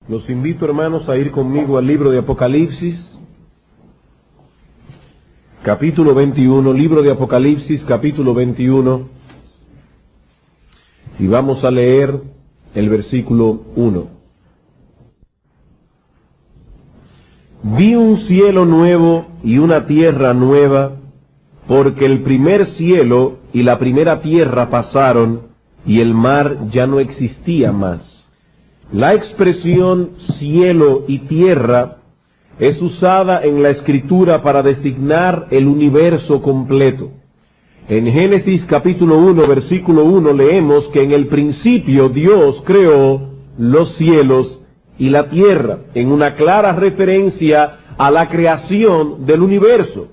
Los invito, hermanos, a ir conmigo al libro de Apocalipsis, capítulo 21, libro de Apocalipsis, capítulo 21, y vamos a leer el versículo 1. Vi un cielo nuevo y una tierra nueva, porque el primer cielo y la primera tierra pasaron, y el mar ya no existía más. La expresión cielo y tierra es usada en la Escritura para designar el universo completo. En Génesis capítulo 1, versículo 1 leemos que en el principio Dios creó los cielos y la tierra, en una clara referencia a la creación del universo.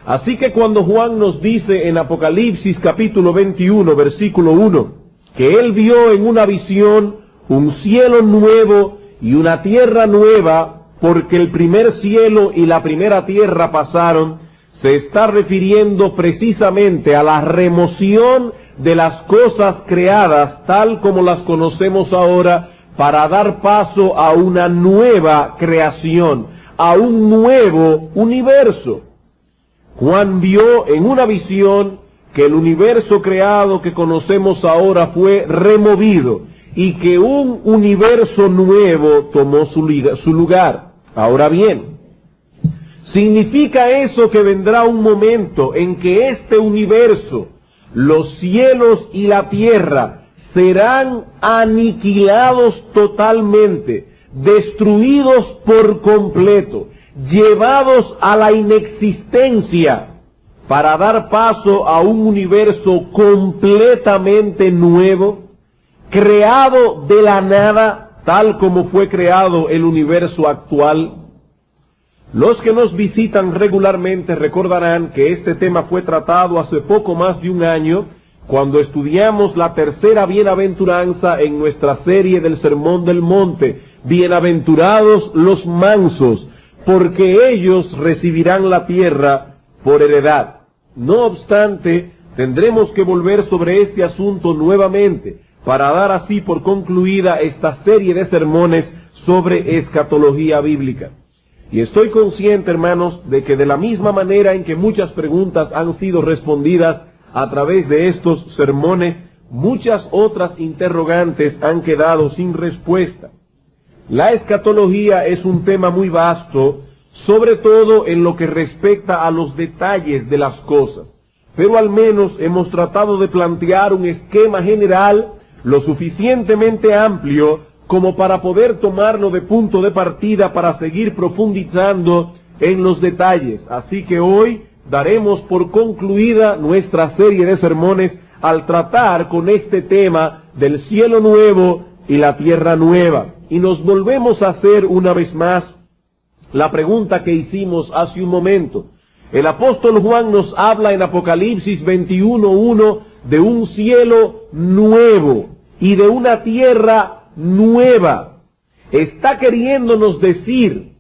Así que cuando Juan nos dice en Apocalipsis capítulo 21, versículo 1, que él vio en una visión un cielo nuevo y una tierra nueva, porque el primer cielo y la primera tierra pasaron, se está refiriendo precisamente a la remoción de las cosas creadas tal como las conocemos ahora, para dar paso a una nueva creación, a un nuevo universo. Juan vio en una visión que el universo creado que conocemos ahora fue removido y que un universo nuevo tomó su lugar. Ahora bien, ¿significa eso que vendrá un momento en que este universo, los cielos y la tierra, serán aniquilados totalmente, destruidos por completo, llevados a la inexistencia, para dar paso a un universo completamente nuevo, creado de la nada, tal como fue creado el universo actual? Los que nos visitan regularmente recordarán que este tema fue tratado hace poco más de un año, cuando estudiamos la tercera bienaventuranza en nuestra serie del Sermón del Monte. Bienaventurados los mansos, porque ellos recibirán la tierra por heredad. No obstante, tendremos que volver sobre este asunto nuevamente, para dar así por concluida esta serie de sermones sobre escatología bíblica. Y estoy consciente, hermanos, de que de la misma manera en que muchas preguntas han sido respondidas a través de estos sermones, muchas otras interrogantes han quedado sin respuesta. La escatología es un tema muy vasto, sobre todo en lo que respecta a los detalles de las cosas, pero al menos hemos tratado de plantear un esquema general lo suficientemente amplio como para poder tomarlo de punto de partida para seguir profundizando en los detalles. Así que hoy daremos por concluida nuestra serie de sermones al tratar con este tema del cielo nuevo y la tierra nueva. Y nos volvemos a hacer una vez más la pregunta que hicimos hace un momento. El apóstol Juan nos habla en Apocalipsis 21:1 de un cielo nuevo y de una tierra nueva. Está queriéndonos decir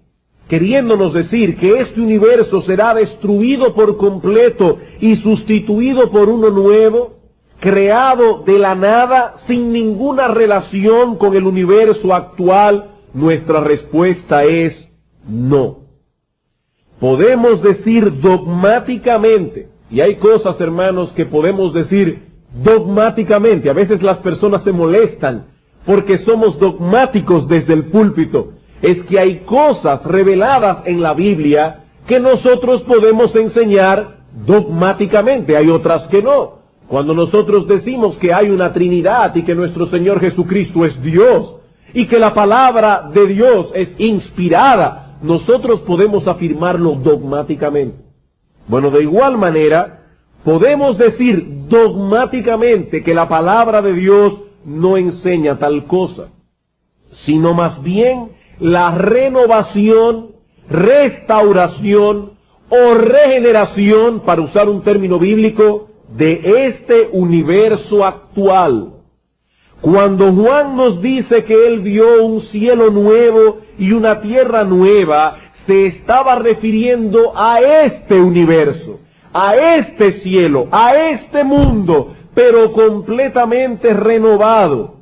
que este universo será destruido por completo y sustituido por uno nuevo, creado de la nada, sin ninguna relación con el universo actual. Nuestra respuesta es no. Podemos decir dogmáticamente, y hay cosas, hermanos, que podemos decir dogmáticamente. A veces las personas se molestan porque somos dogmáticos desde el púlpito. Es que hay cosas reveladas en la Biblia que nosotros podemos enseñar dogmáticamente, hay otras que no. Cuando nosotros decimos que hay una Trinidad y que nuestro Señor Jesucristo es Dios y que la palabra de Dios es inspirada, nosotros podemos afirmarlo dogmáticamente. Bueno, de igual manera, podemos decir dogmáticamente que la palabra de Dios no enseña tal cosa, sino más bien la renovación, restauración o regeneración, para usar un término bíblico, de este universo actual. Cuando Juan nos dice que él vio un cielo nuevo y una tierra nueva, se estaba refiriendo a este universo, a este cielo, a este mundo, pero completamente renovado.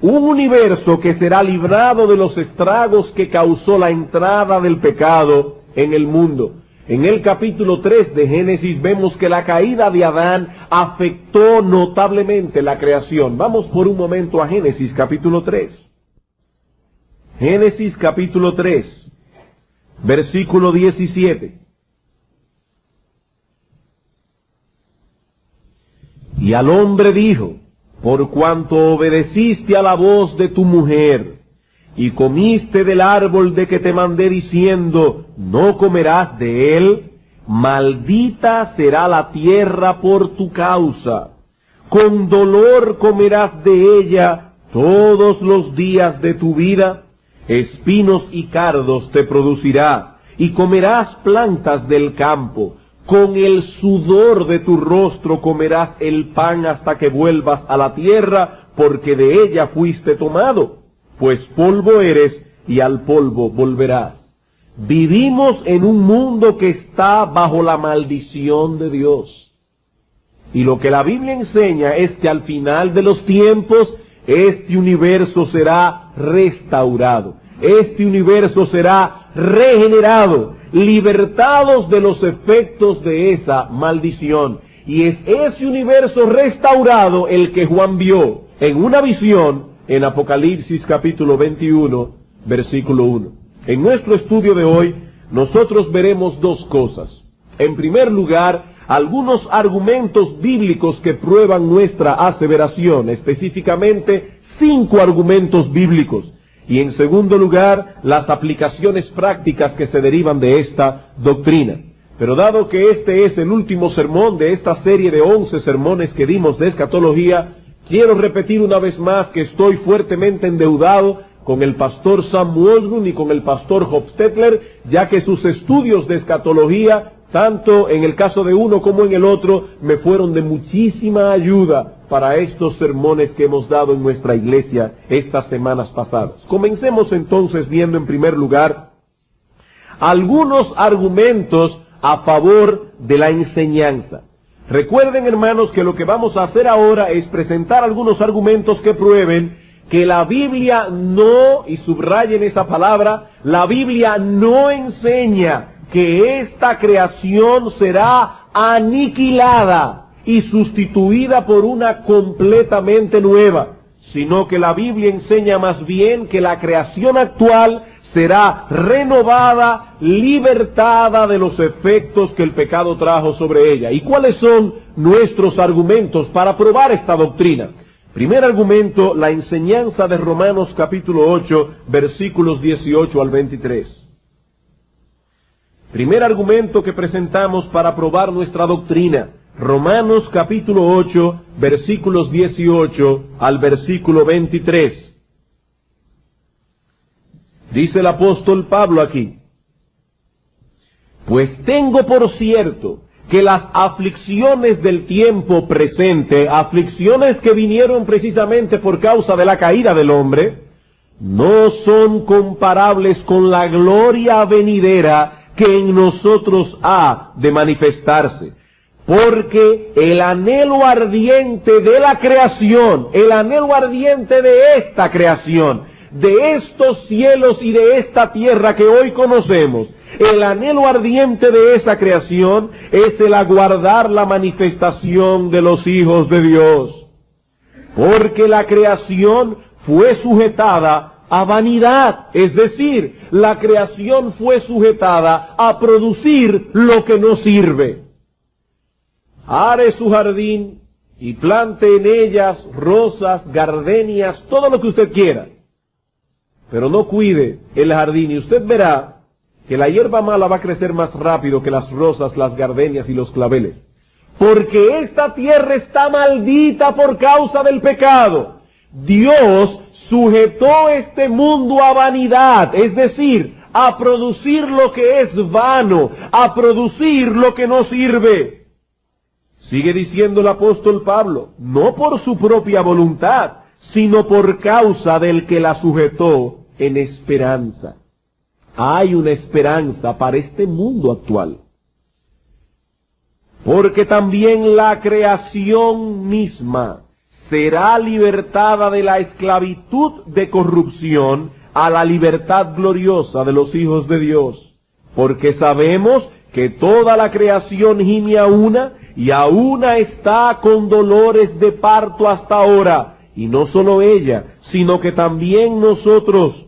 Un universo que será librado de los estragos que causó la entrada del pecado en el mundo. En el capítulo 3 de Génesis vemos que la caída de Adán afectó notablemente la creación. Vamos por un momento a Génesis capítulo 3. Génesis capítulo 3, versículo 17. Y al hombre dijo: por cuanto obedeciste a la voz de tu mujer, y comiste del árbol de que te mandé diciendo, no comerás de él, maldita será la tierra por tu causa. Con dolor comerás de ella todos los días de tu vida, espinos y cardos te producirá, y comerás plantas del campo. Con el sudor de tu rostro comerás el pan hasta que vuelvas a la tierra, porque de ella fuiste tomado, pues polvo eres y al polvo volverás. Vivimos en un mundo que está bajo la maldición de Dios. Y lo que la Biblia enseña es que al final de los tiempos, este universo será restaurado. Este universo será regenerado, libertados de los efectos de esa maldición. Y es ese universo restaurado el que Juan vio en una visión en Apocalipsis capítulo 21, versículo 1. En nuestro estudio de hoy, nosotros veremos dos cosas. En primer lugar, algunos argumentos bíblicos que prueban nuestra aseveración, específicamente 5 argumentos bíblicos. Y en segundo lugar, las aplicaciones prácticas que se derivan de esta doctrina. Pero dado que este es el último sermón de esta serie de 11 sermones que dimos de escatología, quiero repetir una vez más que estoy fuertemente endeudado con el pastor Sam Walgrun y con el pastor Hofstetler, ya que sus estudios de escatología, tanto en el caso de uno como en el otro, me fueron de muchísima ayuda para estos sermones que hemos dado en nuestra iglesia estas semanas pasadas. Comencemos entonces viendo en primer lugar algunos argumentos a favor de la enseñanza. Recuerden, hermanos, que lo que vamos a hacer ahora es presentar algunos argumentos que prueben que la Biblia no, y subrayen esa palabra, la Biblia no enseña que esta creación será aniquilada y sustituida por una completamente nueva, sino que la Biblia enseña más bien que la creación actual será renovada, libertada de los efectos que el pecado trajo sobre ella. ¿Y cuáles son nuestros argumentos para probar esta doctrina? Primer argumento, la enseñanza de Romanos capítulo 8, versículos 18 al 23. Primer argumento que presentamos para probar nuestra doctrina. Romanos capítulo 8, versículos 18 al versículo 23. Dice el apóstol Pablo aquí: pues tengo por cierto que las aflicciones del tiempo presente, aflicciones que vinieron precisamente por causa de la caída del hombre, no son comparables con la gloria venidera que en nosotros ha de manifestarse. Porque el anhelo ardiente de la creación, el anhelo ardiente de esta creación, de estos cielos y de esta tierra que hoy conocemos, el anhelo ardiente de esa creación es el aguardar la manifestación de los hijos de Dios. Porque la creación fue sujetada a vanidad, es decir, la creación fue sujetada a producir lo que no sirve. Are su jardín y plante en ellas rosas, gardenias, todo lo que usted quiera, pero no cuide el jardín y usted verá que la hierba mala va a crecer más rápido que las rosas, las gardenias y los claveles. Porque esta tierra está maldita por causa del pecado. Dios sujetó este mundo a vanidad, es decir, a producir lo que es vano, a producir lo que no sirve. Sigue diciendo el apóstol Pablo, no por su propia voluntad, sino por causa del que la sujetó en esperanza. Hay una esperanza para este mundo actual. Porque también la creación misma será libertada de la esclavitud de corrupción a la libertad gloriosa de los hijos de Dios. Porque sabemos que toda la creación gime a una, y a una está con dolores de parto hasta ahora. Y no solo ella, sino que también nosotros,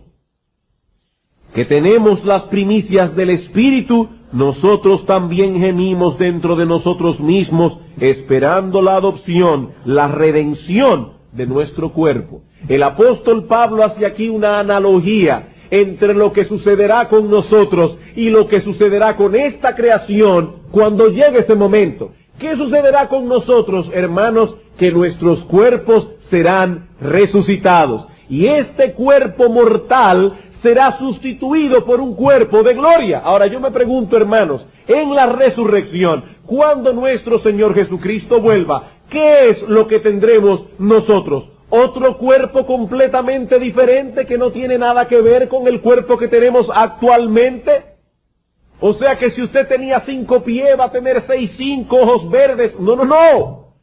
que tenemos las primicias del Espíritu, nosotros también gemimos dentro de nosotros mismos, esperando la adopción, la redención de nuestro cuerpo. El apóstol Pablo hace aquí una analogía entre lo que sucederá con nosotros y lo que sucederá con esta creación cuando llegue ese momento. ¿Qué sucederá con nosotros, hermanos? Que nuestros cuerpos serán resucitados. Y este cuerpo mortal será sustituido por un cuerpo de gloria. Ahora yo me pregunto, hermanos, en la resurrección, cuando nuestro Señor Jesucristo vuelva, ¿qué es lo que tendremos nosotros? ¿Otro cuerpo completamente diferente que no tiene nada que ver con el cuerpo que tenemos actualmente? O sea que si usted tenía 5 pies, va a tener 6, 5 ojos verdes. No, no, no.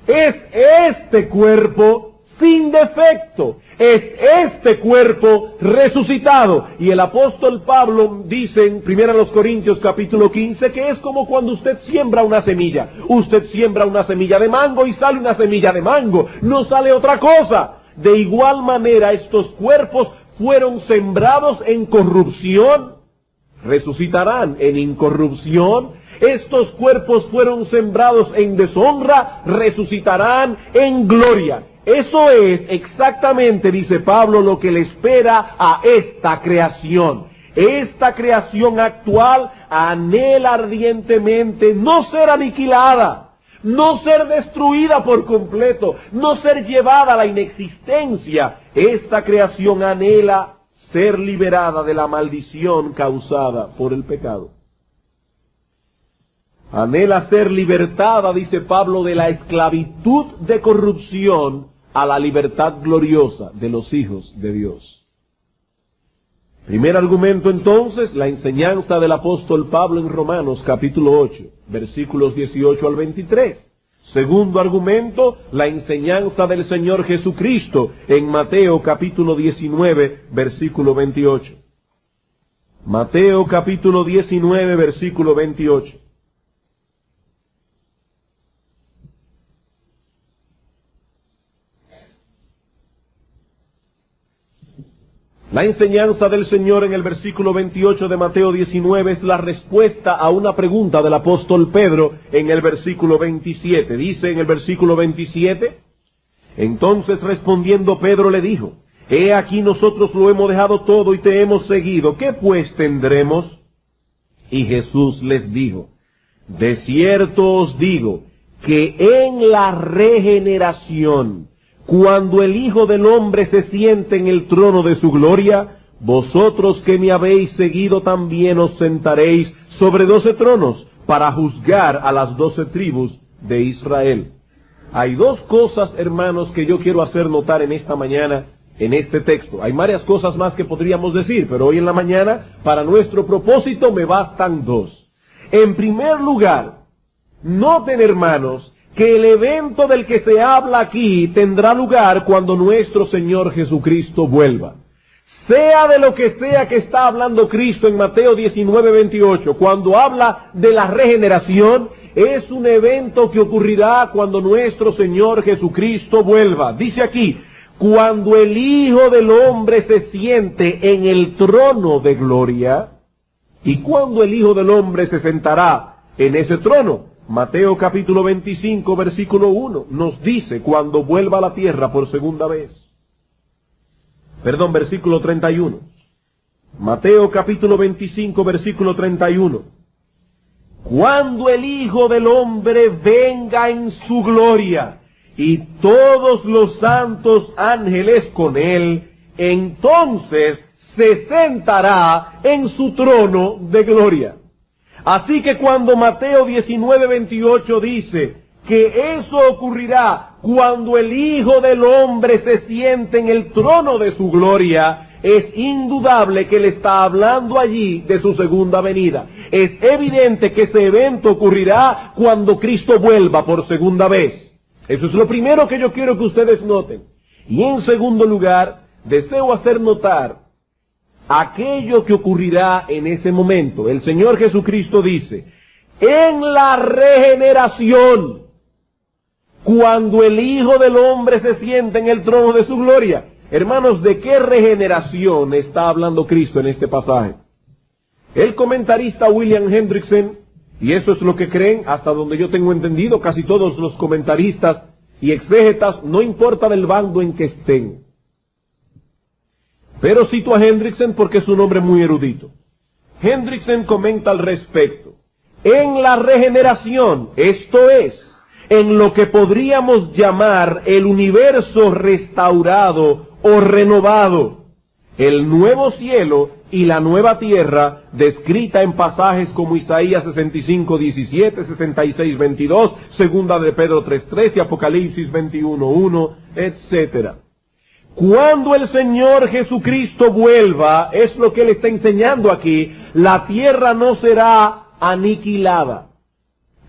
Es este cuerpo sin defecto. Es este cuerpo resucitado. Y el apóstol Pablo dice en 1 Corintios capítulo 15 que es como cuando usted siembra una semilla. Usted siembra una semilla de mango y sale una semilla de mango. No sale otra cosa. De igual manera, estos cuerpos fueron sembrados en corrupción, resucitarán en incorrupción. Estos cuerpos fueron sembrados en deshonra, resucitarán en gloria. Eso es exactamente, dice Pablo, lo que le espera a esta creación. Esta creación actual anhela ardientemente no ser aniquilada, no ser destruida por completo, no ser llevada a la inexistencia. Esta creación anhela ser liberada de la maldición causada por el pecado. Anhela ser libertada, dice Pablo, de la esclavitud de corrupción a la libertad gloriosa de los hijos de Dios. Primer argumento entonces, la enseñanza del apóstol Pablo en Romanos capítulo 8, versículos 18 al 23. Segundo argumento, la enseñanza del Señor Jesucristo en Mateo capítulo 19, versículo 28. Mateo capítulo 19, versículo 28. La enseñanza del Señor en el versículo 28 de Mateo 19 es la respuesta a una pregunta del apóstol Pedro en el versículo 27. Dice en el versículo 27, entonces respondiendo Pedro le dijo, he aquí nosotros lo hemos dejado todo y te hemos seguido, ¿qué pues tendremos? Y Jesús les dijo, de cierto os digo que en la regeneración, cuando el Hijo del Hombre se siente en el trono de su gloria, vosotros que me habéis seguido también os sentaréis sobre 12 tronos para juzgar a las 12 tribus de Israel. Hay dos cosas, hermanos, que yo quiero hacer notar en esta mañana en este texto. Hay varias cosas más que podríamos decir, pero hoy en la mañana, para nuestro propósito, me bastan dos. En primer lugar, noten, hermanos, que el evento del que se habla aquí tendrá lugar cuando nuestro Señor Jesucristo vuelva. Sea de lo que sea que está hablando Cristo en Mateo 19, 28, cuando habla de la regeneración, es un evento que ocurrirá cuando nuestro Señor Jesucristo vuelva. Dice aquí, cuando el Hijo del Hombre se siente en el trono de gloria, y cuando el Hijo del Hombre se sentará en ese trono. Mateo capítulo 25, versículo 1, nos dice cuando vuelva a la tierra por segunda vez. Perdón, versículo 31. Mateo capítulo 25, versículo 31. Cuando el Hijo del Hombre venga en su gloria y todos los santos ángeles con él, entonces se sentará en su trono de gloria. Así que cuando Mateo 19, 28 dice que eso ocurrirá cuando el Hijo del Hombre se siente en el trono de su gloria, es indudable que él está hablando allí de su segunda venida. Es evidente que ese evento ocurrirá cuando Cristo vuelva por segunda vez. Eso es lo primero que yo quiero que ustedes noten. Y en segundo lugar, deseo hacer notar aquello que ocurrirá en ese momento. El Señor Jesucristo dice, en la regeneración, cuando el Hijo del Hombre se siente en el trono de su gloria. Hermanos, ¿de qué regeneración está hablando Cristo en este pasaje? El comentarista William Hendrickson, y eso es lo que creen, hasta donde yo tengo entendido, casi todos los comentaristas y exégetas, no importa del bando en que estén. Pero cito a Hendrickson porque es un hombre muy erudito. Hendrickson comenta al respecto. En la regeneración, esto es, en lo que podríamos llamar el universo restaurado o renovado, el nuevo cielo y la nueva tierra, descrita en pasajes como Isaías 65, 17, 66, 22, segunda de Pedro 3, 13, Apocalipsis 21, 1, etc. Cuando el Señor Jesucristo vuelva, es lo que Él está enseñando aquí, la tierra no será aniquilada,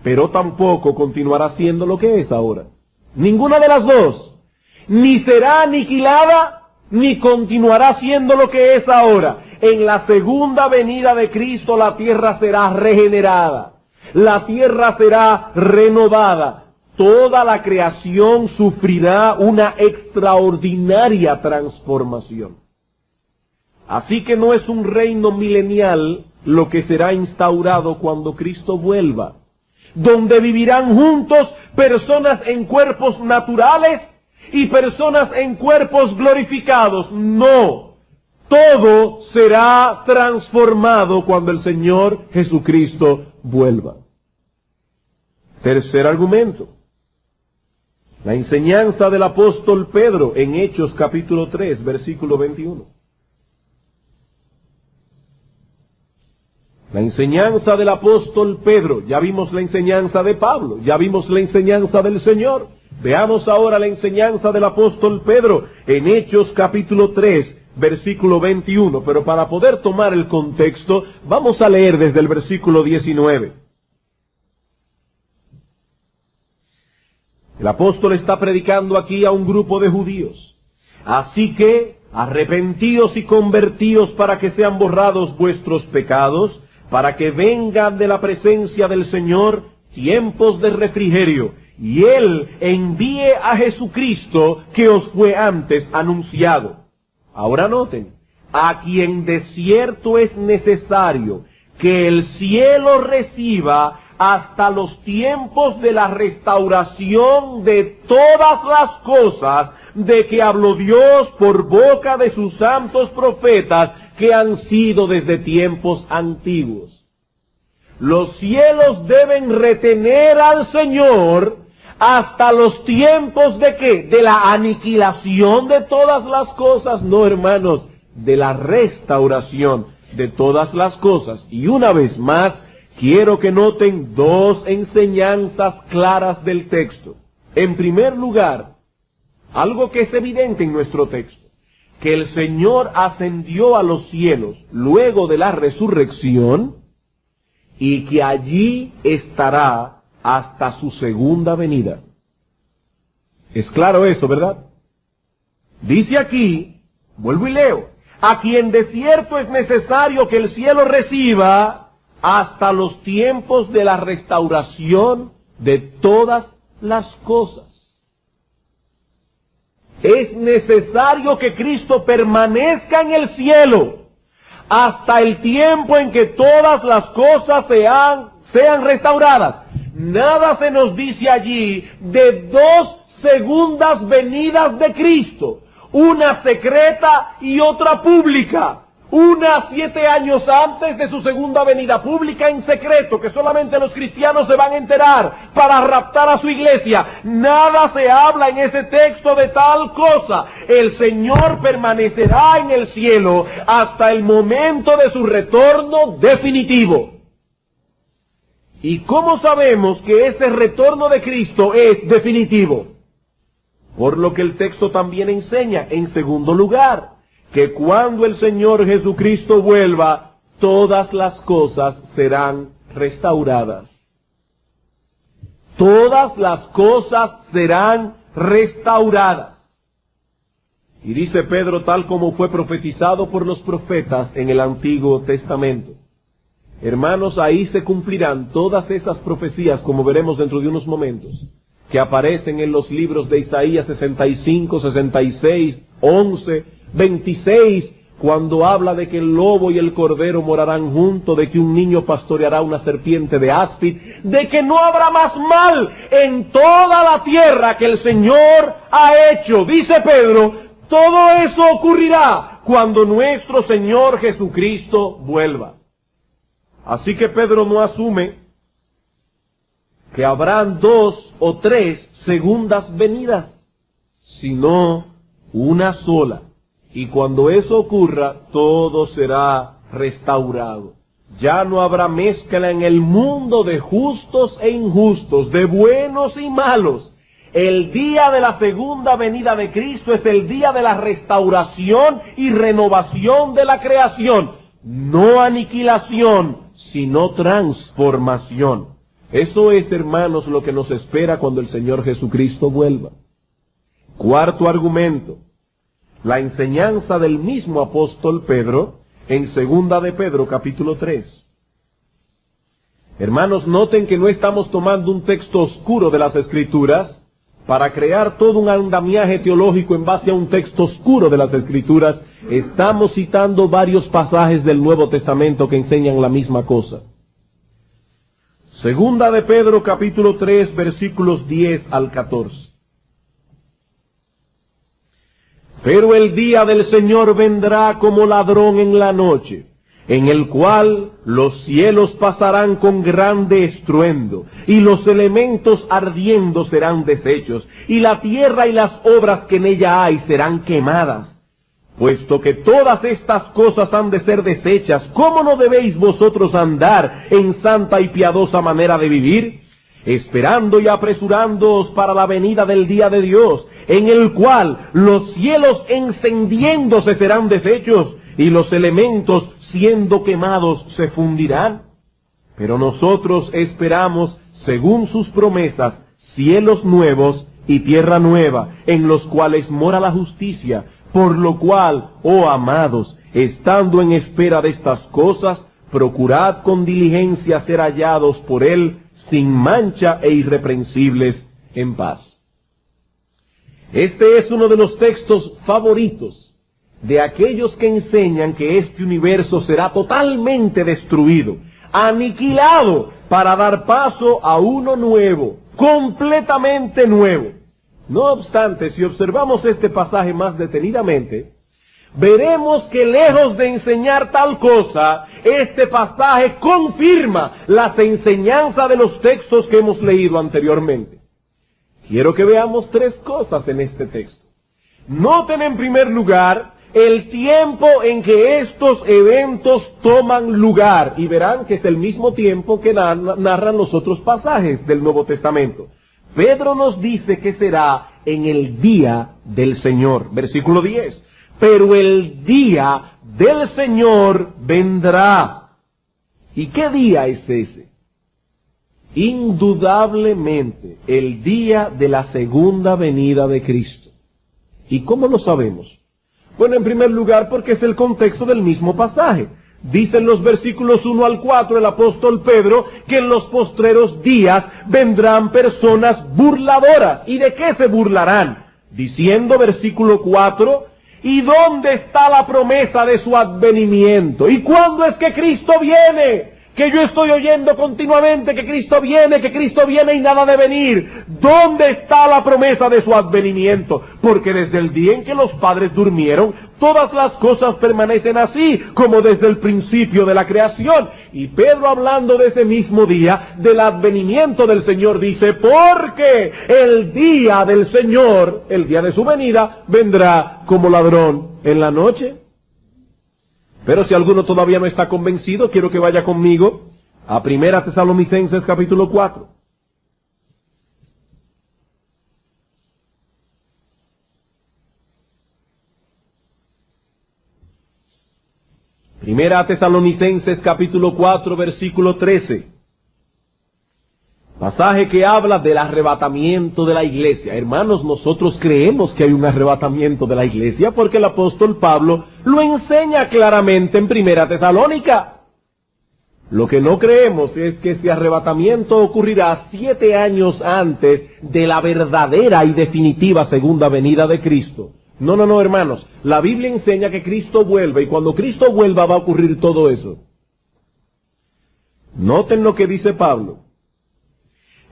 pero tampoco continuará siendo lo que es ahora. Ninguna de las dos. Ni será aniquilada, ni continuará siendo lo que es ahora. En la segunda venida de Cristo la tierra será regenerada. La tierra será renovada. Toda la creación sufrirá una extraordinaria transformación. Así que no es un reino milenial lo que será instaurado cuando Cristo vuelva, donde vivirán juntos personas en cuerpos naturales y personas en cuerpos glorificados. No, todo será transformado cuando el Señor Jesucristo vuelva. Tercer argumento, la enseñanza del apóstol Pedro en Hechos capítulo 3, versículo 21. La enseñanza del apóstol Pedro, ya vimos la enseñanza de Pablo, ya vimos la enseñanza del Señor. Veamos ahora la enseñanza del apóstol Pedro en Hechos capítulo 3, versículo 21. Pero para poder tomar el contexto, vamos a leer desde el versículo 19. El apóstol está predicando aquí a un grupo de judíos. Así que, arrepentíos y convertíos para que sean borrados vuestros pecados, para que vengan de la presencia del Señor tiempos de refrigerio, y Él envíe a Jesucristo que os fue antes anunciado. Ahora noten, a quien de cierto es necesario que el cielo reciba hasta los tiempos de la restauración de todas las cosas de que habló Dios por boca de sus santos profetas que han sido desde tiempos antiguos. Los cielos deben retener al Señor hasta los tiempos ¿de qué? De la aniquilación de todas las cosas. No, hermanos, de la restauración de todas las cosas. Y una vez más, quiero que noten dos enseñanzas claras del texto. En primer lugar, algo que es evidente en nuestro texto, que el Señor ascendió a los cielos luego de la resurrección y que allí estará hasta su segunda venida. Es claro eso, ¿verdad? Dice aquí, vuelvo y leo, a quien de cierto es necesario que el cielo reciba hasta los tiempos de la restauración de todas las cosas. Es necesario que Cristo permanezca en el cielo hasta el tiempo en que todas las cosas sean restauradas. Nada se nos dice allí de dos segundas venidas de Cristo, una secreta y otra pública. Una 7 años antes de su segunda venida, pública en secreto, que solamente los cristianos se van a enterar para raptar a su iglesia. Nada se habla en ese texto de tal cosa. El Señor permanecerá en el cielo hasta el momento de su retorno definitivo. ¿Y cómo sabemos que ese retorno de Cristo es definitivo? Por lo que el texto también enseña, en segundo lugar, que cuando el Señor Jesucristo vuelva, todas las cosas serán restauradas. todas las cosas serán restauradas. Y dice Pedro, tal como fue profetizado por los profetas en el Antiguo Testamento. Hermanos, ahí se cumplirán todas esas profecías, como veremos dentro de unos momentos, que aparecen en los libros de Isaías 65, 66, 11, 26, cuando habla de que el lobo y el cordero morarán juntos, de que un niño pastoreará una serpiente de áspid, de que no habrá más mal en toda la tierra que el Señor ha hecho. Dice Pedro, todo eso ocurrirá cuando nuestro Señor Jesucristo vuelva. Así que Pedro no asume que habrán 2 o 3 segundas venidas, sino una sola. Y cuando eso ocurra, todo será restaurado. Ya no habrá mezcla en el mundo de justos e injustos, de buenos y malos. El día de la segunda venida de Cristo es el día de la restauración y renovación de la creación. No aniquilación, sino transformación. Eso es, hermanos, lo que nos espera cuando el Señor Jesucristo vuelva. Cuarto argumento. La enseñanza del mismo apóstol Pedro en 2 de Pedro capítulo 3. Hermanos, noten que no estamos tomando un texto oscuro de las Escrituras para crear todo un andamiaje teológico en base a un texto oscuro de las Escrituras. Estamos citando varios pasajes del Nuevo Testamento que enseñan la misma cosa. 2 de Pedro capítulo 3 versículos 10 al 14. Pero el día del Señor vendrá como ladrón en la noche, en el cual los cielos pasarán con grande estruendo, y los elementos ardiendo serán deshechos, y la tierra y las obras que en ella hay serán quemadas. Puesto que todas estas cosas han de ser deshechas, ¿cómo no debéis vosotros andar en santa y piadosa manera de vivir? Esperando y apresurándoos para la venida del día de Dios, en el cual los cielos encendiéndose serán deshechos, y los elementos siendo quemados se fundirán. Pero nosotros esperamos, según sus promesas, cielos nuevos y tierra nueva, en los cuales mora la justicia. Por lo cual, oh amados, estando en espera de estas cosas, procurad con diligencia ser hallados por Él, sin mancha e irreprensibles, en paz. Este es uno de los textos favoritos de aquellos que enseñan que este universo será totalmente destruido, aniquilado, para dar paso a uno nuevo, completamente nuevo. No obstante, si observamos este pasaje más detenidamente, veremos que lejos de enseñar tal cosa, este pasaje confirma las enseñanzas de los textos que hemos leído anteriormente. Quiero que veamos 3 cosas en este texto. Noten en primer lugar el tiempo en que estos eventos toman lugar, y verán que es el mismo tiempo que narran los otros pasajes del Nuevo Testamento. Pedro nos dice que será en el día del Señor. Versículo 10. Pero el día del Señor vendrá. ¿Y qué día es ese? Indudablemente el día de la segunda venida de Cristo. ¿Y cómo lo sabemos? Bueno, en primer lugar porque es el contexto del mismo pasaje. Dicen los versículos 1 al 4 el apóstol Pedro que en los postreros días vendrán personas burladoras. ¿Y de qué se burlarán? Diciendo, versículo 4, ¿y dónde está la promesa de su advenimiento? ¿Y cuándo es que Cristo viene? Que yo estoy oyendo continuamente que Cristo viene y nada de venir. ¿Dónde está la promesa de su advenimiento? Porque desde el día en que los padres durmieron, todas las cosas permanecen así, como desde el principio de la creación. Y Pedro, hablando de ese mismo día, del advenimiento del Señor, dice, porque el día del Señor, el día de su venida, vendrá como ladrón en la noche. Pero si alguno todavía no está convencido, quiero que vaya conmigo a 1 Tesalonicenses capítulo 4. Primera Tesalonicenses capítulo 4 versículo 13. Pasaje que habla del arrebatamiento de la iglesia. Hermanos, nosotros creemos que hay un arrebatamiento de la iglesia porque el apóstol Pablo lo enseña claramente en Primera Tesalónica. Lo que no creemos es que ese arrebatamiento ocurrirá 7 años antes de la verdadera y definitiva segunda venida de Cristo. No, hermanos. La Biblia enseña que Cristo vuelve y cuando Cristo vuelva va a ocurrir todo eso. Noten lo que dice Pablo.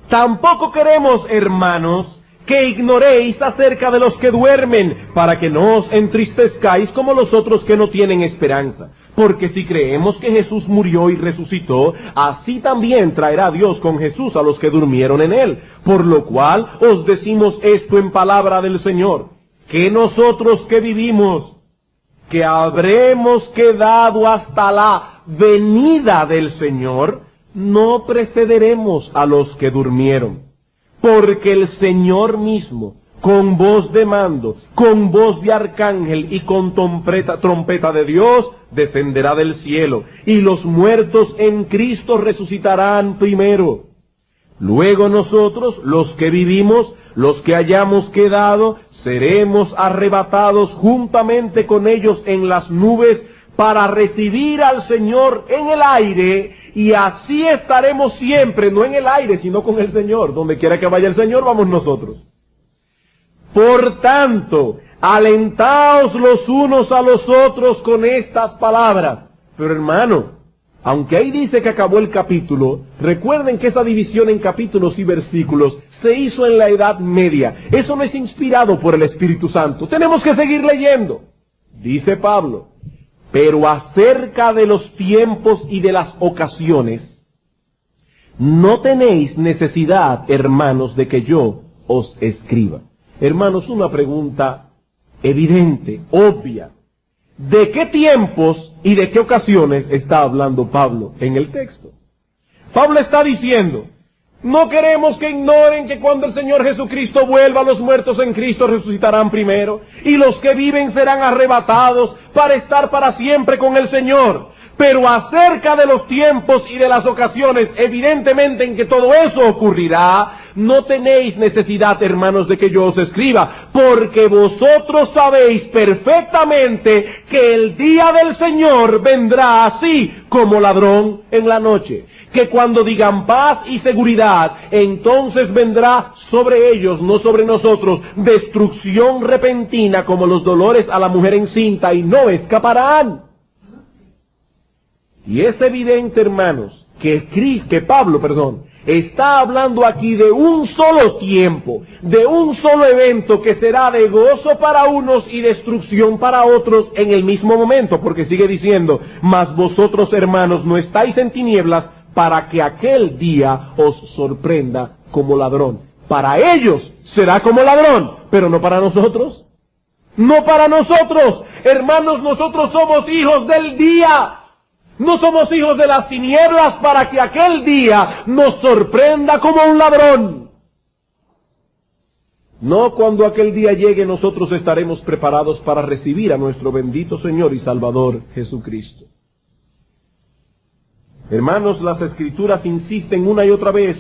Tampoco queremos, hermanos, que ignoréis acerca de los que duermen, para que no os entristezcáis como los otros que no tienen esperanza. Porque si creemos que Jesús murió y resucitó, así también traerá Dios con Jesús a los que durmieron en él. Por lo cual os decimos esto en palabra del Señor, que nosotros que vivimos, que habremos quedado hasta la venida del Señor, no precederemos a los que durmieron. Porque el Señor mismo, con voz de mando, con voz de arcángel y con trompeta de Dios, descenderá del cielo, y los muertos en Cristo resucitarán primero. Luego nosotros, los que vivimos, los que hayamos quedado, seremos arrebatados juntamente con ellos en las nubes para recibir al Señor en el aire, y así estaremos siempre, no en el aire, sino con el Señor. Donde quiera que vaya el Señor, vamos nosotros. Por tanto, alentaos los unos a los otros con estas palabras. Pero hermano, aunque ahí dice que acabó el capítulo, recuerden que esa división en capítulos y versículos se hizo en la Edad Media. Eso no es inspirado por el Espíritu Santo. Tenemos que seguir leyendo. Dice Pablo, pero acerca de los tiempos y de las ocasiones, no tenéis necesidad, hermanos, de que yo os escriba. Hermanos, una pregunta evidente, obvia. ¿De qué tiempos y de qué ocasiones está hablando Pablo en el texto? Pablo está diciendo, no queremos que ignoren que cuando el Señor Jesucristo vuelva, los muertos en Cristo resucitarán primero, y los que viven serán arrebatados para estar para siempre con el Señor. Pero acerca de los tiempos y de las ocasiones, evidentemente en que todo eso ocurrirá, no tenéis necesidad, hermanos, de que yo os escriba, porque vosotros sabéis perfectamente que el día del Señor vendrá así como ladrón en la noche. Que cuando digan paz y seguridad, entonces vendrá sobre ellos, no sobre nosotros, destrucción repentina como los dolores a la mujer encinta, y no escaparán. Y es evidente, hermanos, que Pablo está hablando aquí de un solo tiempo, de un solo evento que será de gozo para unos y destrucción para otros en el mismo momento, porque sigue diciendo, mas vosotros, hermanos, no estáis en tinieblas para que aquel día os sorprenda como ladrón. Para ellos será como ladrón, pero no para nosotros. No para nosotros, hermanos, nosotros somos hijos del día. No somos hijos de las tinieblas para que aquel día nos sorprenda como un ladrón. No, cuando aquel día llegue nosotros estaremos preparados para recibir a nuestro bendito Señor y Salvador Jesucristo. Hermanos, las Escrituras insisten una y otra vez,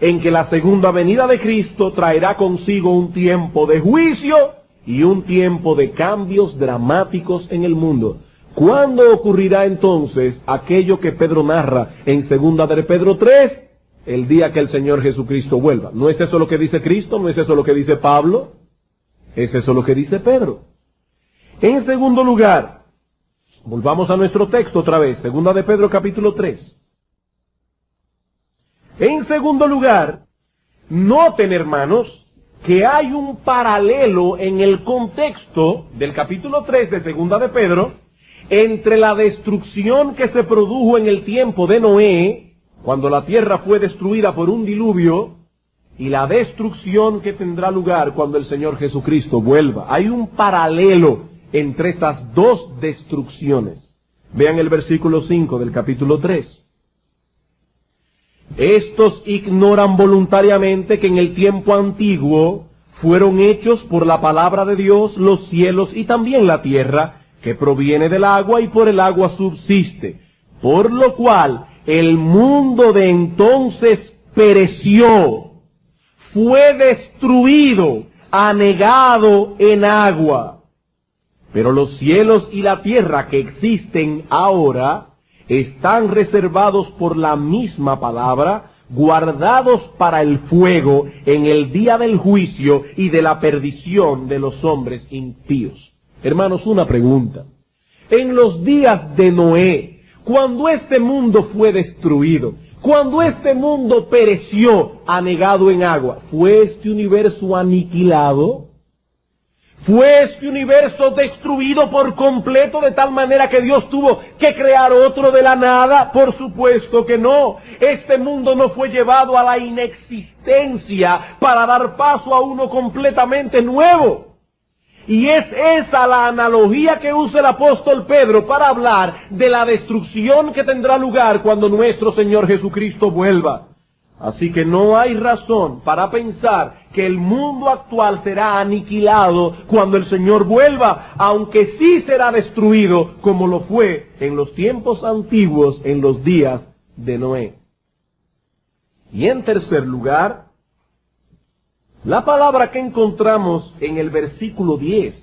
en que la segunda venida de Cristo traerá consigo un tiempo de juicio y un tiempo de cambios dramáticos en el mundo. ¿Cuándo ocurrirá entonces aquello que Pedro narra en 2 de Pedro 3? El día que el Señor Jesucristo vuelva. ¿No es eso lo que dice Cristo? ¿No es eso lo que dice Pablo? ¿Es eso lo que dice Pedro? En segundo lugar, volvamos a nuestro texto otra vez, 2 de Pedro capítulo 3. En segundo lugar, noten, hermanos, que hay un paralelo en el contexto del capítulo 3 de 2 de Pedro entre la destrucción que se produjo en el tiempo de Noé, cuando la tierra fue destruida por un diluvio, y la destrucción que tendrá lugar cuando el Señor Jesucristo vuelva. Hay un paralelo entre estas dos destrucciones. Vean el versículo 5 del capítulo 3. Estos ignoran voluntariamente que en el tiempo antiguo fueron hechos por la palabra de Dios los cielos y también la tierra, que proviene del agua y por el agua subsiste, por lo cual el mundo de entonces pereció, fue destruido, anegado en agua. Pero los cielos y la tierra que existen ahora están reservados por la misma palabra, guardados para el fuego en el día del juicio y de la perdición de los hombres impíos. Hermanos, una pregunta. En los días de Noé, cuando este mundo fue destruido, cuando este mundo pereció, anegado en agua, ¿fue este universo aniquilado? ¿Fue este universo destruido por completo de tal manera que Dios tuvo que crear otro de la nada? Por supuesto que no. Este mundo no fue llevado a la inexistencia para dar paso a uno completamente nuevo. Y es esa la analogía que usa el apóstol Pedro para hablar de la destrucción que tendrá lugar cuando nuestro Señor Jesucristo vuelva. Así que no hay razón para pensar que el mundo actual será aniquilado cuando el Señor vuelva, aunque sí será destruido como lo fue en los tiempos antiguos, en los días de Noé. Y en tercer lugar, la palabra que encontramos en el versículo 10,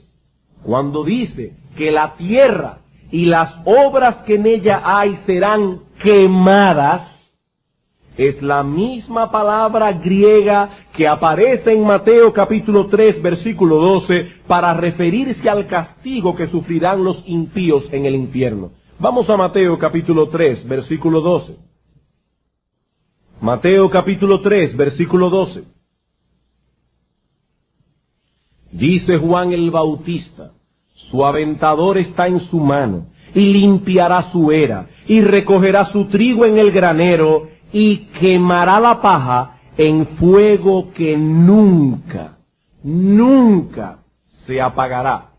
cuando dice que la tierra y las obras que en ella hay serán quemadas, es la misma palabra griega que aparece en Mateo capítulo 3, versículo 12, para referirse al castigo que sufrirán los impíos en el infierno. Vamos a Mateo capítulo 3, versículo 12. Mateo capítulo 3, versículo 12. Dice Juan el Bautista: su aventador está en su mano, y limpiará su era, y recogerá su trigo en el granero, y quemará la paja en fuego que nunca, nunca se apagará.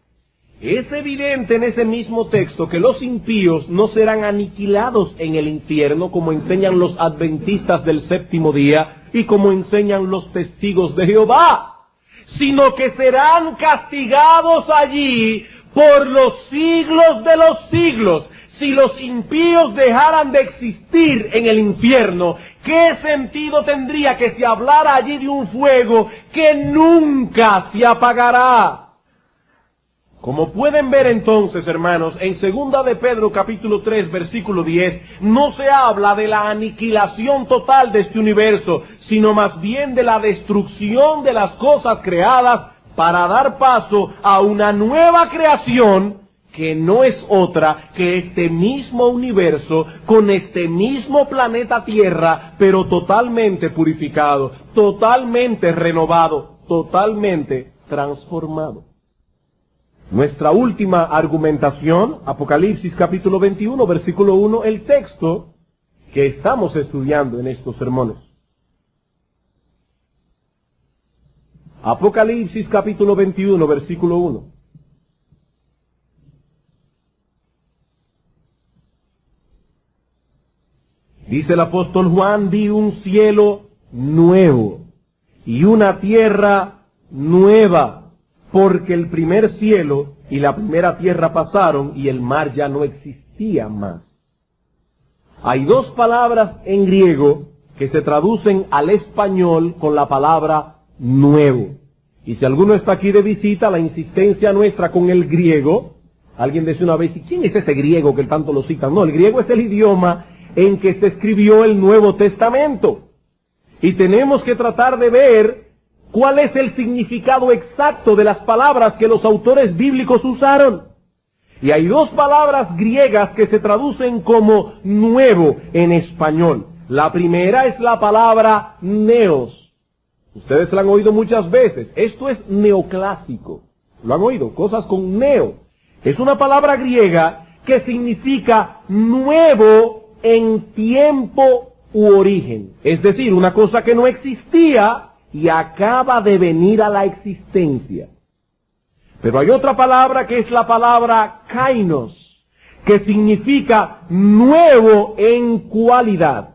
Es evidente en ese mismo texto que los impíos no serán aniquilados en el infierno como enseñan los adventistas del séptimo día y como enseñan los testigos de Jehová, sino que serán castigados allí por los siglos de los siglos. Si los impíos dejaran de existir en el infierno, ¿qué sentido tendría que se hablara allí de un fuego que nunca se apagará? Como pueden ver entonces, hermanos, en 2 de Pedro capítulo 3, versículo 10, no se habla de la aniquilación total de este universo, sino más bien de la destrucción de las cosas creadas para dar paso a una nueva creación que no es otra que este mismo universo con este mismo planeta Tierra, pero totalmente purificado, totalmente renovado, totalmente transformado. Nuestra última argumentación, Apocalipsis capítulo 21, versículo 1, el texto que estamos estudiando en estos sermones. Apocalipsis capítulo 21, versículo 1. Dice el apóstol Juan: vi un cielo nuevo y una tierra nueva, porque el primer cielo y la primera tierra pasaron y el mar ya no existía más. Hay dos palabras en griego que se traducen al español con la palabra nuevo. Y si alguno está aquí de visita, la insistencia nuestra con el griego, alguien decía una vez: ¿y quién es ese griego que tanto lo citan? No, el griego es el idioma en que se escribió el Nuevo Testamento. Y tenemos que tratar de ver cuál es el significado exacto de las palabras que los autores bíblicos usaron. Y hay dos palabras griegas que se traducen como nuevo en español. La primera es la palabra neos. Ustedes la han oído muchas veces. Esto es neoclásico. Lo han oído, cosas con neo. Es una palabra griega que significa nuevo en tiempo u origen. Es decir, una cosa que no existía y acaba de venir a la existencia. Pero hay otra palabra que es la palabra kainos, que significa nuevo en cualidad.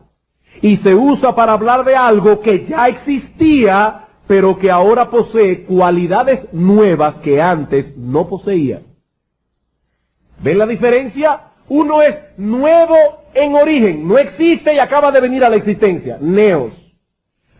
Y se usa para hablar de algo que ya existía, pero que ahora posee cualidades nuevas que antes no poseía. ¿Ven la diferencia? Uno es nuevo en origen, no existe y acaba de venir a la existencia, neos.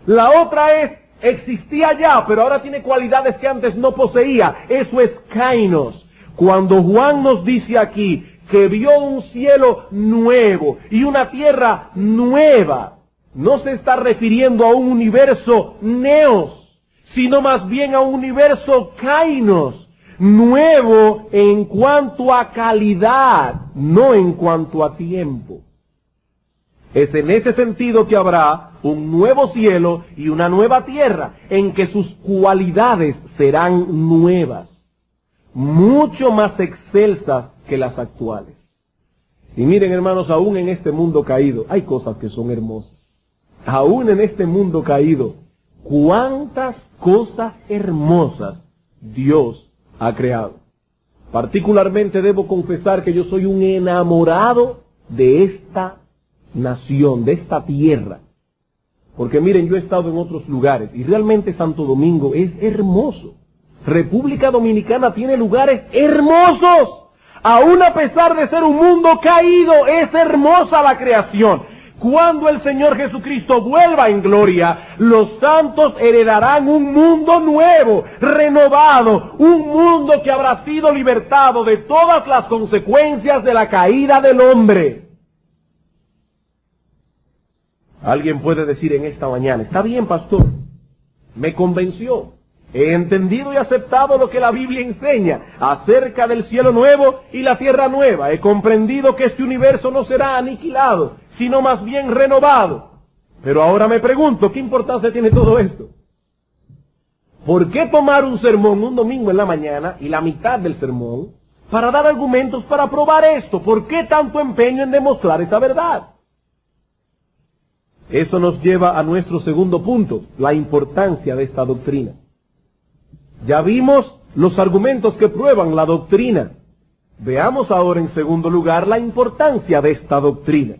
La otra es, existía ya, pero ahora tiene cualidades que antes no poseía. Eso es kainos. Cuando Juan nos dice aquí que vio un cielo nuevo y una tierra nueva, no se está refiriendo a un universo neos, sino más bien a un universo kainos, nuevo en cuanto a calidad, no en cuanto a tiempo. Es en ese sentido que habrá un nuevo cielo y una nueva tierra, en que sus cualidades serán nuevas, mucho más excelsas que las actuales. Y miren, hermanos, aún en este mundo caído, hay cosas que son hermosas. Aún en este mundo caído, cuántas cosas hermosas Dios ha creado. Particularmente debo confesar que yo soy un enamorado de esta nación, de esta tierra. Porque miren, yo he estado en otros lugares y realmente Santo Domingo es hermoso. República Dominicana tiene lugares hermosos. Aún a pesar de ser un mundo caído, es hermosa la creación. Cuando el Señor Jesucristo vuelva en gloria, los santos heredarán un mundo nuevo, renovado, un mundo que habrá sido libertado de todas las consecuencias de la caída del hombre. Alguien puede decir en esta mañana, está bien, pastor, me convenció. He entendido y aceptado lo que la Biblia enseña acerca del cielo nuevo y la tierra nueva. He comprendido que este universo no será aniquilado, sino más bien renovado. Pero ahora me pregunto, ¿qué importancia tiene todo esto? ¿Por qué tomar un sermón un domingo en la mañana y la mitad del sermón para dar argumentos para probar esto? ¿Por qué tanto empeño en demostrar esa verdad? Eso nos lleva a nuestro segundo punto, la importancia de esta doctrina. Ya vimos los argumentos que prueban la doctrina. Veamos ahora en segundo lugar la importancia de esta doctrina.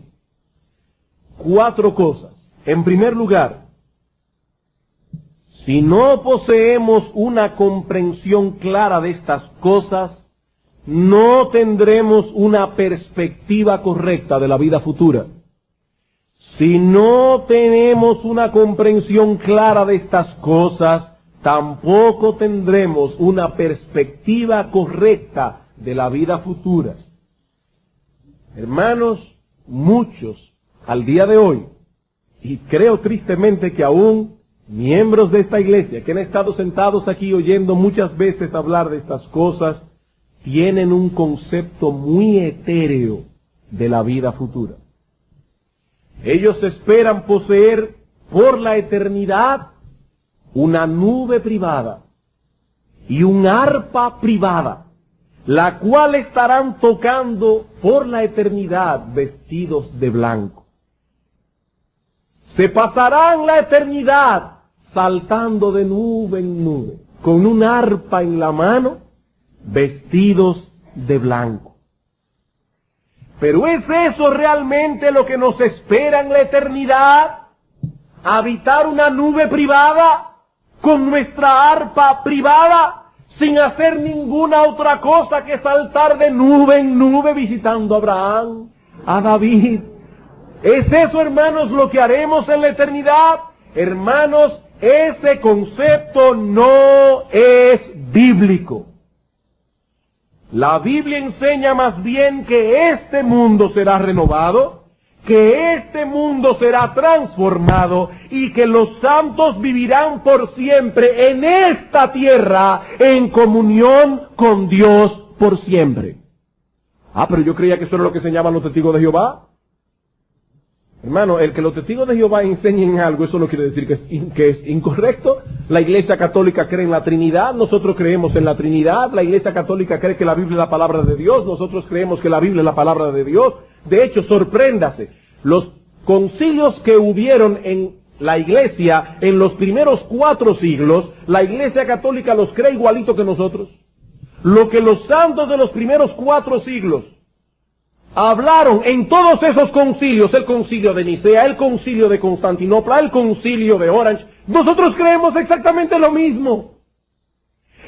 4 cosas. En primer lugar, si no poseemos una comprensión clara de estas cosas, no tendremos una perspectiva correcta de la vida futura. Si no tenemos una comprensión clara de estas cosas, tampoco tendremos una perspectiva correcta de la vida futura. Hermanos, muchos al día de hoy, y creo tristemente que aún miembros de esta iglesia que han estado sentados aquí oyendo muchas veces hablar de estas cosas, tienen un concepto muy etéreo de la vida futura. Ellos esperan poseer por la eternidad una nube privada y un arpa privada, la cual estarán tocando por la eternidad vestidos de blanco. Se pasarán la eternidad saltando de nube en nube, con un arpa en la mano, vestidos de blanco. Pero ¿es eso realmente lo que nos espera en la eternidad? ¿Habitar una nube privada con nuestra arpa privada, sin hacer ninguna otra cosa que saltar de nube en nube visitando a Abraham, a David? ¿Es eso, hermanos, lo que haremos en la eternidad? Hermanos, ese concepto no es bíblico. La Biblia enseña más bien que este mundo será renovado, que este mundo será transformado y que los santos vivirán por siempre en esta tierra en comunión con Dios por siempre. Pero yo creía que eso era lo que enseñaban los testigos de Jehová. Hermano, el que los testigos de Jehová enseñen algo, eso no quiere decir que es incorrecto. La Iglesia Católica cree en la Trinidad, nosotros creemos en la Trinidad. La Iglesia Católica cree que la Biblia es la palabra de Dios, nosotros creemos que la Biblia es la palabra de Dios. De hecho, sorpréndase, los concilios que hubieron en la Iglesia en los primeros 4 siglos, la Iglesia Católica los cree igualito que nosotros. Lo que los santos de los primeros 4 siglos hablaron en todos esos concilios, el concilio de Nicea, el concilio de Constantinopla, el concilio de Orange, nosotros creemos exactamente lo mismo.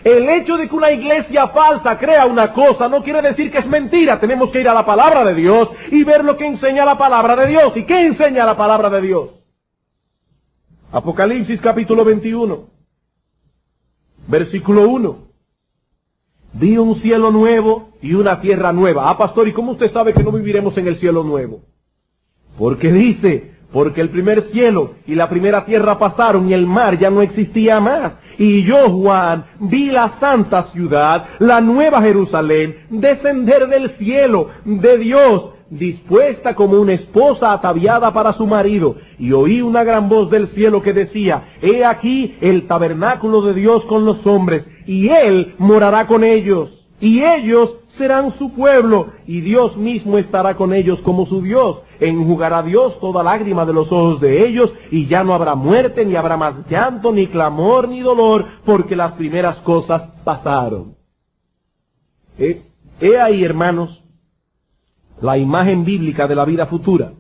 El hecho de que una iglesia falsa crea una cosa no quiere decir que es mentira. Tenemos que ir a la palabra de Dios y ver lo que enseña la palabra de Dios. ¿Y qué enseña la palabra de Dios? Apocalipsis capítulo 21, versículo 1. Vi un cielo nuevo y una tierra nueva. Ah, pastor, ¿y cómo usted sabe que no viviremos en el cielo nuevo? Porque dice, porque el primer cielo y la primera tierra pasaron y el mar ya no existía más. Y yo, Juan, vi la santa ciudad, la nueva Jerusalén, descender del cielo de Dios, dispuesta como una esposa ataviada para su marido. Y oí una gran voz del cielo que decía, he aquí el tabernáculo de Dios con los hombres, y Él morará con ellos, y ellos serán su pueblo, y Dios mismo estará con ellos como su Dios. Enjugará Dios toda lágrima de los ojos de ellos, y ya no habrá muerte, ni habrá más llanto, ni clamor, ni dolor, porque las primeras cosas pasaron. He ahí, hermanos, la imagen bíblica de la vida futura.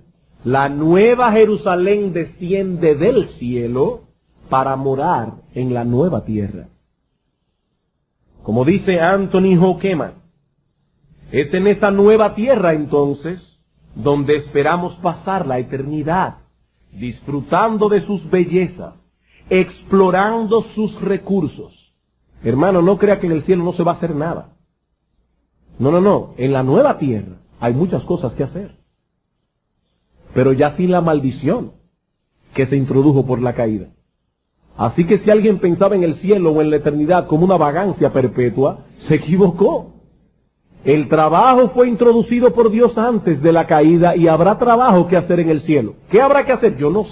La nueva Jerusalén desciende del cielo para morar en la nueva tierra. Como dice Anthony Hokeman, es en esa nueva tierra entonces donde esperamos pasar la eternidad, disfrutando de sus bellezas, explorando sus recursos. Hermano, no crea que en el cielo no se va a hacer nada. No, en la nueva tierra hay muchas cosas que hacer, pero ya sin la maldición que se introdujo por la caída. Así que si alguien pensaba en el cielo o en la eternidad como una vagancia perpetua, se equivocó. El trabajo fue introducido por Dios antes de la caída y habrá trabajo que hacer en el cielo. ¿Qué habrá que hacer? Yo no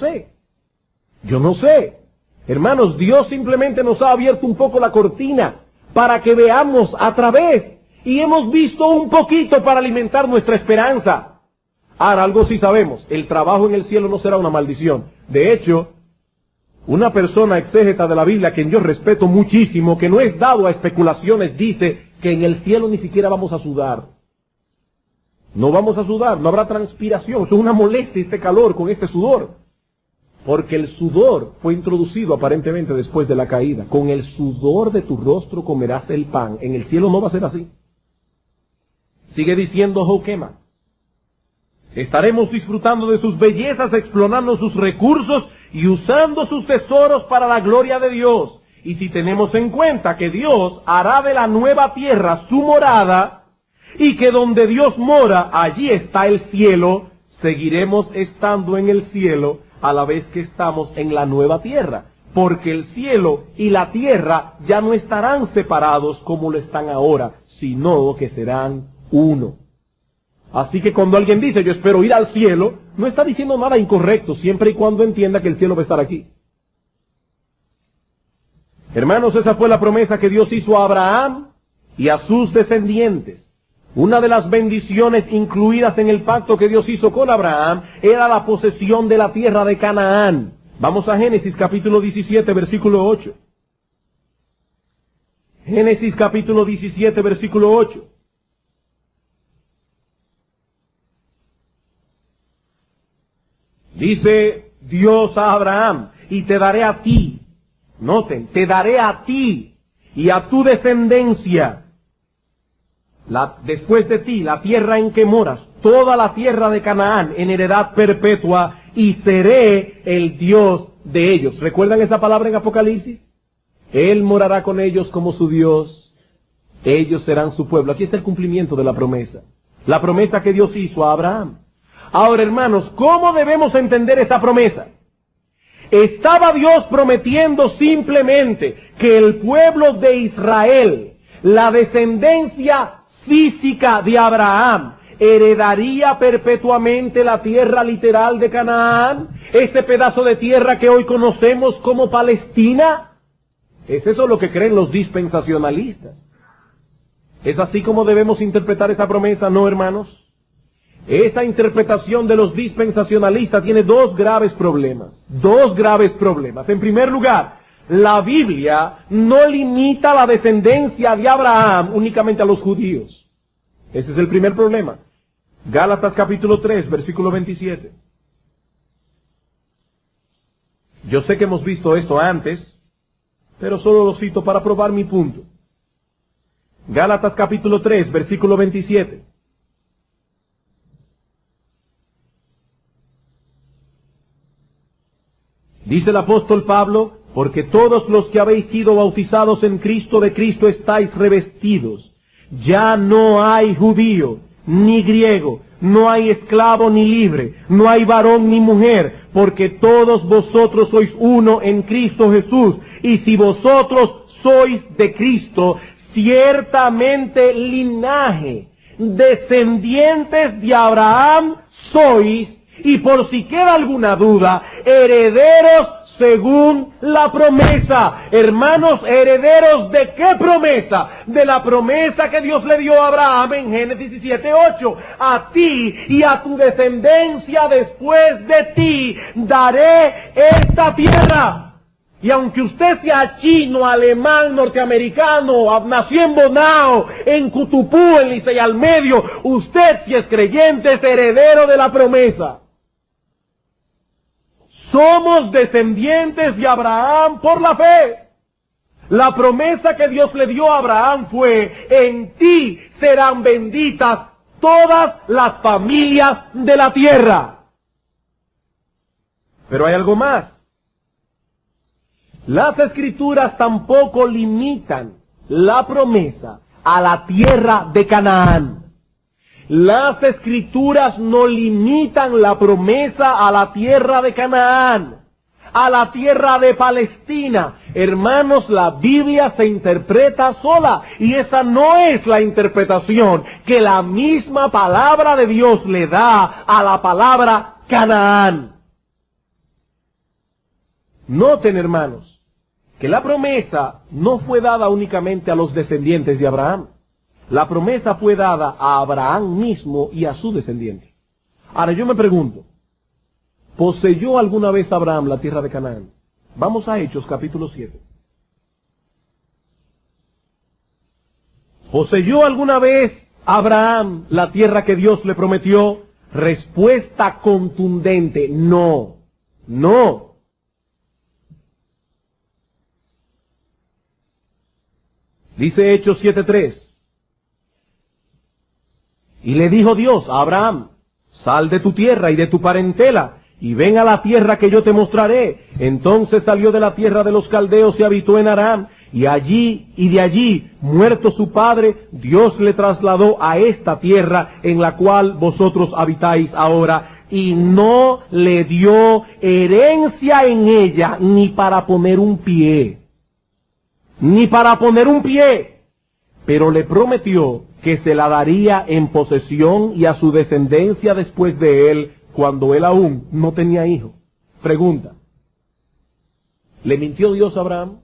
sé. Hermanos, Dios simplemente nos ha abierto un poco la cortina para que veamos a través. Y hemos visto un poquito para alimentar nuestra esperanza. Ahora, algo sí sabemos, el trabajo en el cielo no será una maldición. De hecho, una persona exégeta de la Biblia, quien yo respeto muchísimo, que no es dado a especulaciones, dice que en el cielo ni siquiera vamos a sudar. No vamos a sudar, no habrá transpiración. Es una molestia este calor con este sudor. Porque el sudor fue introducido aparentemente después de la caída. Con el sudor de tu rostro comerás el pan. En el cielo no va a ser así. Sigue diciendo Hokeman. Estaremos disfrutando de sus bellezas, explorando sus recursos y usando sus tesoros para la gloria de Dios. Y si tenemos en cuenta que Dios hará de la nueva tierra su morada, y que donde Dios mora, allí está el cielo, seguiremos estando en el cielo a la vez que estamos en la nueva tierra. Porque el cielo y la tierra ya no estarán separados como lo están ahora, sino que serán uno. Así que cuando alguien dice yo espero ir al cielo, no está diciendo nada incorrecto, siempre y cuando entienda que el cielo va a estar aquí. Hermanos, esa fue la promesa que Dios hizo a Abraham y a sus descendientes. Una de las bendiciones incluidas en el pacto que Dios hizo con Abraham era la posesión de la tierra de Canaán. Vamos a Génesis capítulo 17, versículo 8. Génesis capítulo 17, versículo 8. Dice Dios a Abraham, y te daré a ti, noten, te daré a ti y a tu descendencia, después de ti, la tierra en que moras, toda la tierra de Canaán en heredad perpetua, y seré el Dios de ellos. ¿Recuerdan esa palabra en Apocalipsis? Él morará con ellos como su Dios, ellos serán su pueblo. Aquí está el cumplimiento de la promesa que Dios hizo a Abraham. Ahora, hermanos, ¿cómo debemos entender esta promesa? ¿Estaba Dios prometiendo simplemente que el pueblo de Israel, la descendencia física de Abraham, heredaría perpetuamente la tierra literal de Canaán? ¿Ese pedazo de tierra que hoy conocemos como Palestina? ¿Es eso lo que creen los dispensacionalistas? ¿Es así como debemos interpretar esta promesa? No, hermanos. Esta interpretación de los dispensacionalistas tiene dos graves problemas. En primer lugar, la Biblia no limita la descendencia de Abraham únicamente a los judíos. Ese es el primer problema. Gálatas capítulo 3, versículo 27. Yo sé que hemos visto esto antes, pero solo lo cito para probar mi punto. Gálatas capítulo 3, versículo 27. Dice el apóstol Pablo, porque todos los que habéis sido bautizados en Cristo, de Cristo estáis revestidos. Ya no hay judío, ni griego, no hay esclavo ni libre, no hay varón ni mujer, porque todos vosotros sois uno en Cristo Jesús. Y si vosotros sois de Cristo, ciertamente linaje, descendientes de Abraham sois, y por si queda alguna duda, herederos según la promesa. Hermanos, ¿herederos de qué promesa? De la promesa que Dios le dio a Abraham en Génesis 17:8. A ti y a tu descendencia después de ti daré esta tierra. Y aunque usted sea chino, alemán, norteamericano, nació en Bonao, en Cutupú, en Licey al Medio, usted, si es creyente, es heredero de la promesa. Somos descendientes de Abraham por la fe. La promesa que Dios le dio a Abraham fue: en ti serán benditas todas las familias de la tierra. Pero hay algo más. Las Escrituras tampoco limitan la promesa a la tierra de Canaán. Las Escrituras no limitan la promesa a la tierra de Canaán, a la tierra de Palestina. Hermanos, la Biblia se interpreta sola, y esa no es la interpretación que la misma palabra de Dios le da a la palabra Canaán. Noten, hermanos, que la promesa no fue dada únicamente a los descendientes de Abraham. La promesa fue dada a Abraham mismo y a su descendiente. Ahora yo me pregunto, ¿poseyó alguna vez Abraham la tierra de Canaán? Vamos a Hechos capítulo 7. ¿Poseyó alguna vez Abraham la tierra que Dios le prometió? Respuesta contundente: no, no. Dice Hechos 7:3. Y le dijo Dios a Abraham: sal de tu tierra y de tu parentela, y ven a la tierra que yo te mostraré. Entonces salió de la tierra de los caldeos y habitó en Aram, y de allí, muerto su padre, Dios le trasladó a esta tierra en la cual vosotros habitáis ahora, y no le dio herencia en ella, ni para poner un pie. Ni para poner un pie, pero le prometió que se la daría en posesión y a su descendencia después de él, cuando él aún no tenía hijo. Pregunta: ¿le mintió Dios a Abraham?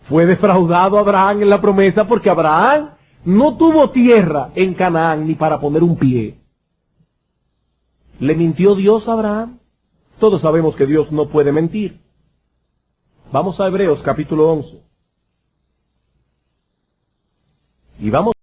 ¿Fue defraudado Abraham en la promesa? Porque Abraham no tuvo tierra en Canaán ni para poner un pie. ¿Le mintió Dios a Abraham? Todos sabemos que Dios no puede mentir. Vamos a Hebreos capítulo 11. Y vamos